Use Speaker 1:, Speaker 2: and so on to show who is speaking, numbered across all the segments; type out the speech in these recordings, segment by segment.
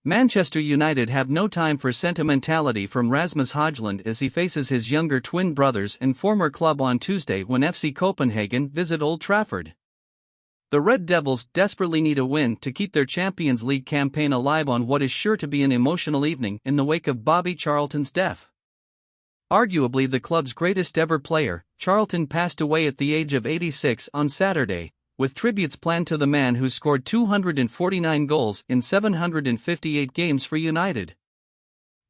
Speaker 1: Manchester United have no time for sentimentality from Rasmus Hojlund as he faces his younger twin brothers and former club on Tuesday when FC Copenhagen visit Old Trafford. The Red Devils desperately need a win to keep their Champions League campaign alive on what is sure to be an emotional evening in the wake of Bobby Charlton's death. Arguably the club's greatest ever player, Charlton passed away at the age of 86 on Saturday, with tributes planned to the man who scored 249 goals in 758 games for United.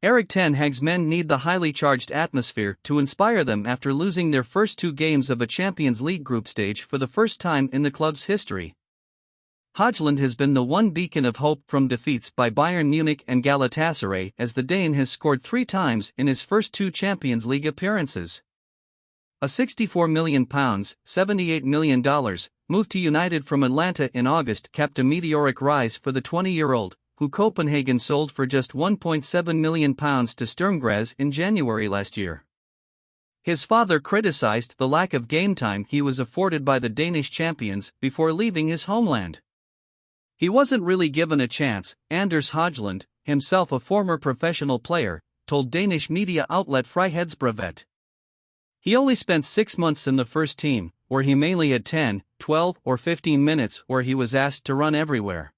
Speaker 1: Erik Ten Hag's men need the highly charged atmosphere to inspire them after losing their first two games of a Champions League group stage for the first time in the club's history. Hojlund has been the one beacon of hope from defeats by Bayern Munich and Galatasaray, as the Dane has scored 3 times in his first 2 Champions League appearances. A £64 million, $78 million, move to United from Atlanta in August capped a meteoric rise for the 20-year-old, who Copenhagen sold for just £1.7 million to Sturm Graz in January last year. His father criticized the lack of game time he was afforded by the Danish champions before leaving his homeland. He wasn't really given a chance, Anders Hojlund, himself a former professional player, told Danish media outlet Frihedsbrevet. He only spent 6 months in the first team, where he mainly had 10, 12, or 15 minutes where he was asked to run everywhere.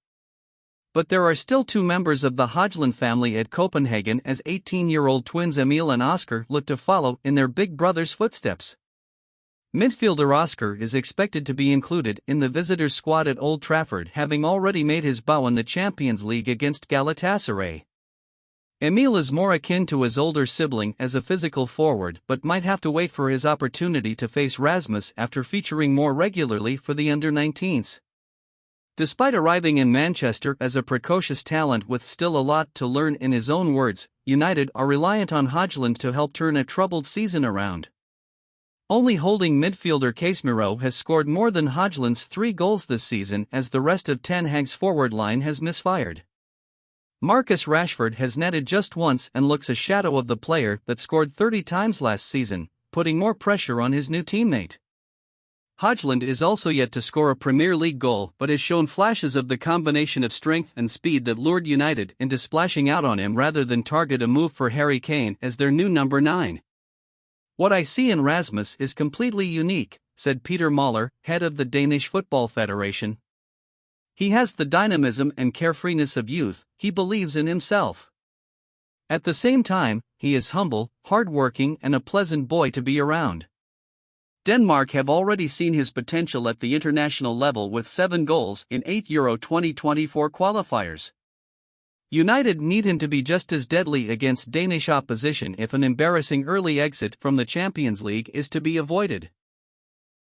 Speaker 1: But there are still 2 members of the Hojlund family at Copenhagen as 18-year-old twins Emil and Oscar look to follow in their big brother's footsteps. Midfielder Oscar is expected to be included in the visitors' squad at Old Trafford, having already made his bow in the Champions League against Galatasaray. Emil is more akin to his older sibling as a physical forward but might have to wait for his opportunity to face Rasmus after featuring more regularly for the under-19s. Despite arriving in Manchester as a precocious talent with still a lot to learn, in his own words, United are reliant on Hojlund to help turn a troubled season around. Only holding midfielder Casemiro has scored more than Hojlund's 3 goals this season, as the rest of Ten Hag's forward line has misfired. Marcus Rashford has netted just once and looks a shadow of the player that scored 30 times last season, putting more pressure on his new teammate. Hojlund is also yet to score a Premier League goal but has shown flashes of the combination of strength and speed that lured United into splashing out on him rather than target a move for Harry Kane as their new number 9. "What I see in Rasmus is completely unique," said Peter Møller, head of the Danish Football Federation. "He has the dynamism and carefreeness of youth, he believes in himself. At the same time, he is humble, hard-working and a pleasant boy to be around." Denmark have already seen his potential at the international level with 7 goals in 8 Euro 2024 qualifiers. United need him to be just as deadly against Danish opposition if an embarrassing early exit from the Champions League is to be avoided.